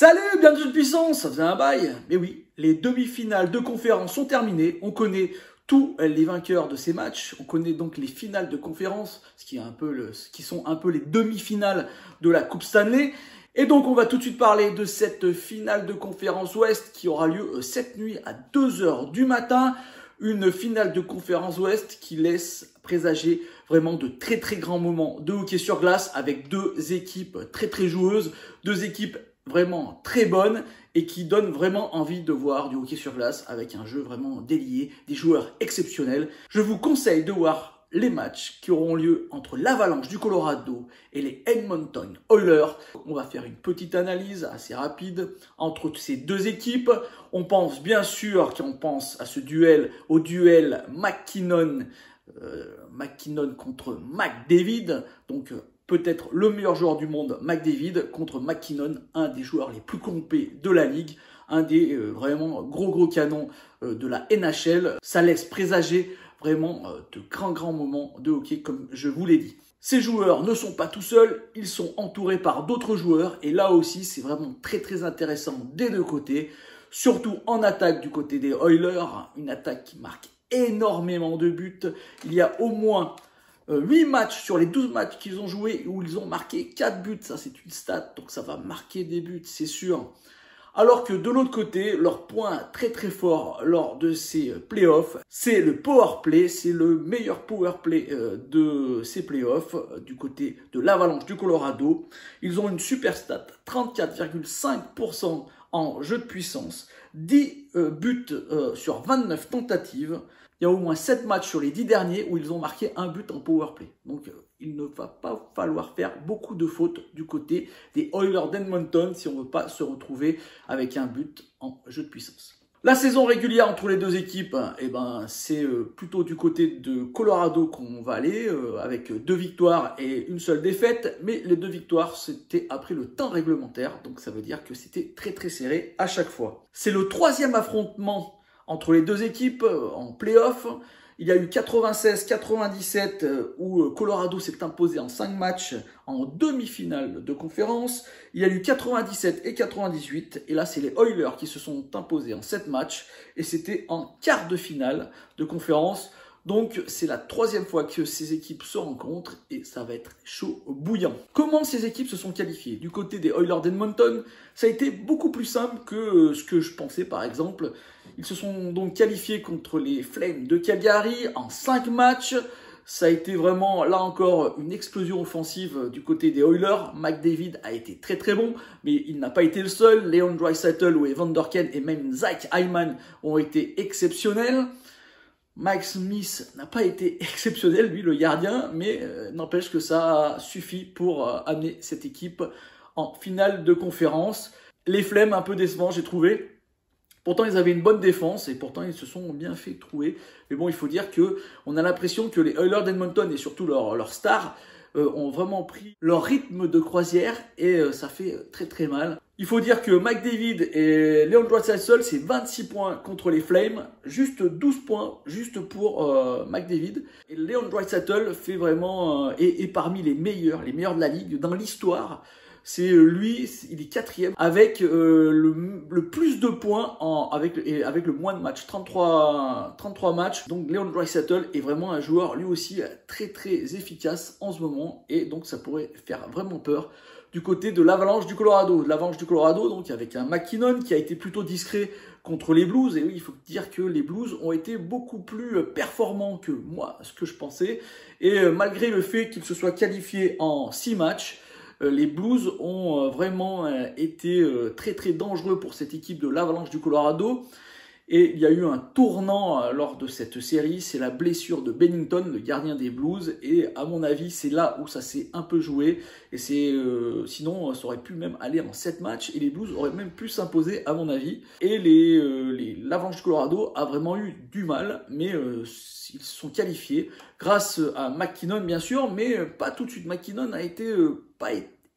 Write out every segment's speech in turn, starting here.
Salut, bienvenue de puissance, ça faisait un bail. Mais oui, les demi-finales de conférence sont terminées. On connaît tous les vainqueurs de ces matchs. On connaît donc les finales de conférence, ce qui sont un peu les demi-finales de la Coupe Stanley. Et donc, on va tout de suite parler de cette finale de conférence Ouest qui aura lieu cette nuit à 2 h du matin. Une finale de conférence Ouest qui laisse présager vraiment de très grands moments de hockey sur glace avec deux équipes très joueuses, deux équipes vraiment très bonnes et qui donnent vraiment envie de voir du hockey sur glace avec un jeu vraiment délié, des joueurs exceptionnels. Je vous conseille de voir les matchs qui auront lieu entre l'Avalanche du Colorado et les Edmonton Oilers. On va faire une petite analyse assez rapide entre ces deux équipes. On pense bien sûr, quand on pense à ce duel, au duel MacKinnon contre McDavid, donc peut-être le meilleur joueur du monde, McDavid, contre MacKinnon, un des joueurs les plus compétents de la ligue, un des vraiment gros canons de la NHL. Ça laisse présager vraiment de grands moments de hockey, comme je vous l'ai dit. Ces joueurs ne sont pas tout seuls, ils sont entourés par d'autres joueurs, et là aussi, c'est vraiment très intéressant des deux côtés, surtout en attaque du côté des Oilers, une attaque qui marque énormément de buts. Il y a au moins 8 matchs sur les 12 matchs qu'ils ont joués où ils ont marqué 4 buts. Ça, c'est une stat, donc ça va marquer des buts, c'est sûr. Alors que de l'autre côté, leur point très fort lors de ces playoffs, c'est le power play. C'est le meilleur power play de ces playoffs du côté de l'Avalanche du Colorado. Ils ont une super stat, 34,5% en jeu de puissance, 10 buts sur 29 tentatives. Il y a au moins 7 matchs sur les 10 derniers où ils ont marqué un but en power play. Donc, il ne va pas falloir faire beaucoup de fautes du côté des Oilers d'Edmonton si on ne veut pas se retrouver avec un but en jeu de puissance. La saison régulière entre les deux équipes, c'est plutôt du côté de Colorado qu'on va aller, avec 2 victoires et une seule défaite. Mais les 2 victoires, c'était après le temps réglementaire. Donc, ça veut dire que c'était très serré à chaque fois. C'est le 3e affrontement entre les deux équipes en play-off. Il y a eu 96-97 où Colorado s'est imposé en 5 matchs en demi-finale de conférence. Il y a eu 97 et 98 et là c'est les Oilers qui se sont imposés en 7 matchs et c'était en quart de finale de conférence. Donc c'est la 3e fois que ces équipes se rencontrent et ça va être chaud bouillant. Comment ces équipes se sont qualifiées? Du côté des Oilers d'Edmonton, ça a été beaucoup plus simple que ce que je pensais par exemple. Ils se sont donc qualifiés contre les Flames de Calgary en 5 matchs. Ça a été vraiment, là encore, une explosion offensive du côté des Oilers. McDavid a été très bon, mais il n'a pas été le seul. Leon Draisaitl, Evander Kane et même Zach Hyman ont été exceptionnels. Mike Smith n'a pas été exceptionnel, lui, le gardien, mais n'empêche que ça suffit pour amener cette équipe en finale de conférence. Les Flames, un peu décevants, j'ai trouvé. Pourtant, ils avaient une bonne défense et pourtant, ils se sont bien fait trouver. Mais bon, il faut dire qu'on a l'impression que les Oilers d'Edmonton et surtout leurs stars ont vraiment pris leur rythme de croisière et ça fait très mal. Il faut dire que McDavid et Leon Draisaitl, c'est 26 points contre les Flames, juste 12 points juste pour McDavid. Et Leon Draisaitl fait vraiment est parmi les meilleurs de la ligue dans l'histoire. C'est lui, il est 4e avec le plus de points avec le moins de matchs, 33 matchs. Donc Leon Draisaitl est vraiment un joueur lui aussi très efficace en ce moment et donc ça pourrait faire vraiment peur du côté de l'Avalanche du Colorado. L'Avalanche du Colorado, donc avec un MacKinnon qui a été plutôt discret contre les Blues. Et oui, il faut dire que les Blues ont été beaucoup plus performants que moi, ce que je pensais. Et malgré le fait qu'ils se soient qualifiés en 6 matchs, les Blues ont vraiment été très dangereux pour cette équipe de l'Avalanche du Colorado. Et il y a eu un tournant lors de cette série, c'est la blessure de Binnington, le gardien des Blues. Et à mon avis, c'est là où ça s'est un peu joué. Et sinon, ça aurait pu même aller en 7 matchs et les Blues auraient même pu s'imposer à mon avis. Et l'Avalanche du Colorado a vraiment eu du mal, mais ils se sont qualifiés grâce à MacKinnon bien sûr, mais pas tout de suite. MacKinnon a été pas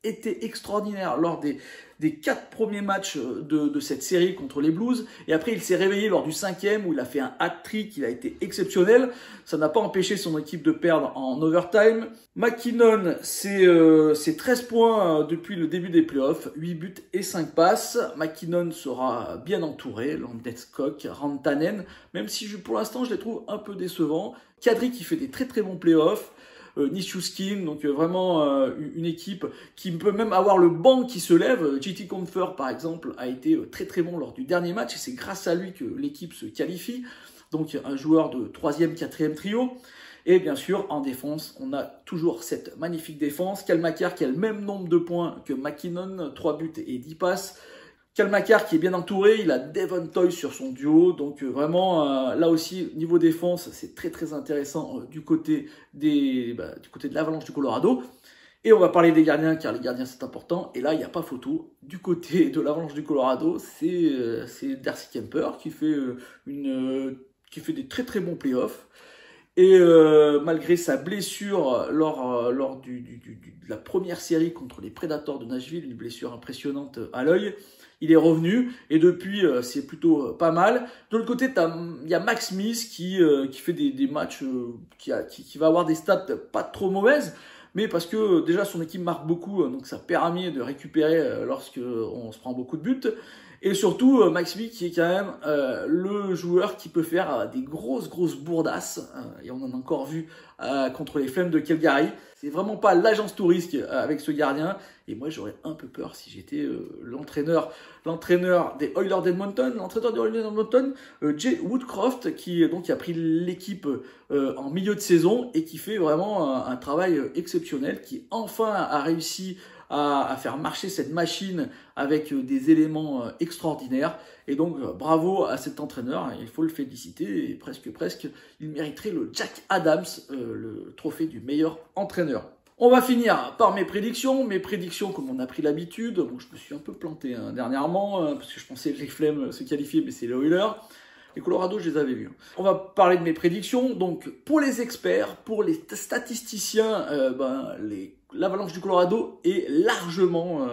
été extraordinaire lors des 4 premiers matchs de cette série contre les Blues. Et après, il s'est réveillé lors du 5e où il a fait un hat-trick, il a été exceptionnel. Ça n'a pas empêché son équipe de perdre en overtime. McKinnon, c'est 13 points depuis le début des playoffs, 8 buts et 5 passes. McKinnon sera bien entouré, Landeskog, Rantanen, même si pour l'instant je les trouve un peu décevants. Kadri qui fait des très très bons playoffs. Nichushkin, donc vraiment une équipe qui peut même avoir le banc qui se lève. JT Compher, par exemple, a été très très bon lors du dernier match et c'est grâce à lui que l'équipe se qualifie. Donc un joueur de 3e, 4e trio. Et bien sûr, en défense, on a toujours cette magnifique défense. Cal McCarr qui a le même nombre de points que McKinnon, 3 buts et 10 passes. Cal McCarr qui est bien entouré, il a Devon Toy sur son duo, donc vraiment là aussi niveau défense c'est très très intéressant du côté de l'Avalanche du Colorado. Et on va parler des gardiens car les gardiens c'est important et là il n'y a pas photo. Du côté de l'Avalanche du Colorado c'est Darcy Kuemper qui fait des très très bons playoffs. Et malgré sa blessure lors de la première série contre les Predators de Nashville, une blessure impressionnante à l'œil, il est revenu et depuis c'est plutôt pas mal. De l'autre côté, il y a Max Smith qui fait des matchs, qui va avoir des stats pas trop mauvaises, mais parce que déjà son équipe marque beaucoup, donc ça permet de récupérer lorsque on se prend beaucoup de buts. Et surtout, Max Smith qui est quand même le joueur qui peut faire des grosses bourdasses, et on en a encore vu contre les Flames de Calgary. C'est vraiment pas l'agence tout risque avec ce gardien, et moi j'aurais un peu peur si j'étais l'entraîneur des Oilers d'Edmonton, Jay Woodcroft, qui a pris l'équipe en milieu de saison et qui fait vraiment un travail exceptionnel, qui enfin a réussi à faire marcher cette machine avec des éléments extraordinaires. Et donc, bravo à cet entraîneur, il faut le féliciter, et presque, il mériterait le Jack Adams, le trophée du meilleur entraîneur. On va finir par mes prédictions, comme on a pris l'habitude. Bon, je me suis un peu planté dernièrement, parce que je pensais que les Flames se qualifiaient, mais c'est les Oilers. Les Colorado, je les avais vus. On va parler de mes prédictions. Donc, pour les experts, pour les statisticiens, l'Avalanche du Colorado est largement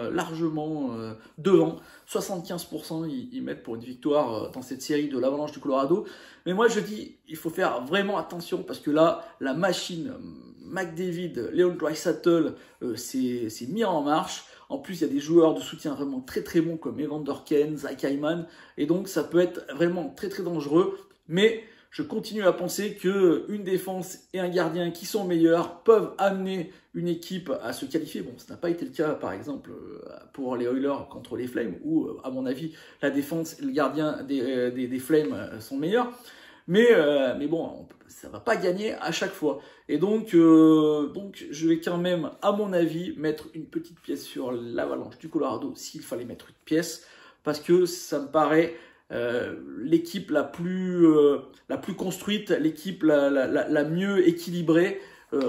devant. 75% ils mettent pour une victoire dans cette série de l'Avalanche du Colorado. Mais moi, je dis, il faut faire vraiment attention parce que là, la machine McDavid, Leon Draisaitl s'est mis en marche. En plus, il y a des joueurs de soutien vraiment très très bons comme Evander Kane, Zach Hyman. Et donc, ça peut être vraiment très très dangereux. Mais je continue à penser qu'une défense et un gardien qui sont meilleurs peuvent amener une équipe à se qualifier. Bon, ça n'a pas été le cas, par exemple, pour les Oilers contre les Flames, où, à mon avis, la défense et le gardien des Flames sont meilleurs. Mais bon, ça ne va pas gagner à chaque fois. Et donc, je vais quand même, à mon avis, mettre une petite pièce sur l'Avalanche du Colorado, s'il fallait mettre une pièce, parce que ça me paraît l'équipe la plus construite, l'équipe la mieux équilibrée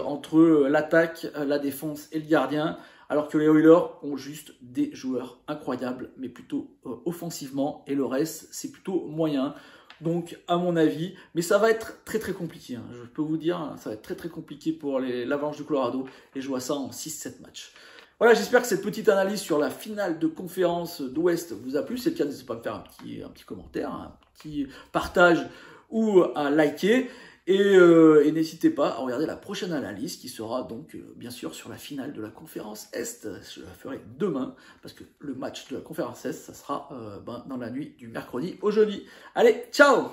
entre l'attaque, la défense et le gardien, alors que les Oilers ont juste des joueurs incroyables, mais plutôt offensivement, et le reste, c'est plutôt moyen. Donc, à mon avis, mais ça va être très très compliqué, hein. Je peux vous dire, ça va être très très compliqué pour l'Avalanche du Colorado, et je vois ça en 6-7 matchs. Voilà, j'espère que cette petite analyse sur la finale de conférence d'Ouest vous a plu. Si c'est le cas, n'hésitez pas à me faire un petit commentaire, un petit partage ou à liker. Et n'hésitez pas à regarder la prochaine analyse qui sera donc bien sûr sur la finale de la conférence Est. Je la ferai demain parce que le match de la conférence Est, ça sera dans la nuit du mercredi au jeudi. Allez, ciao!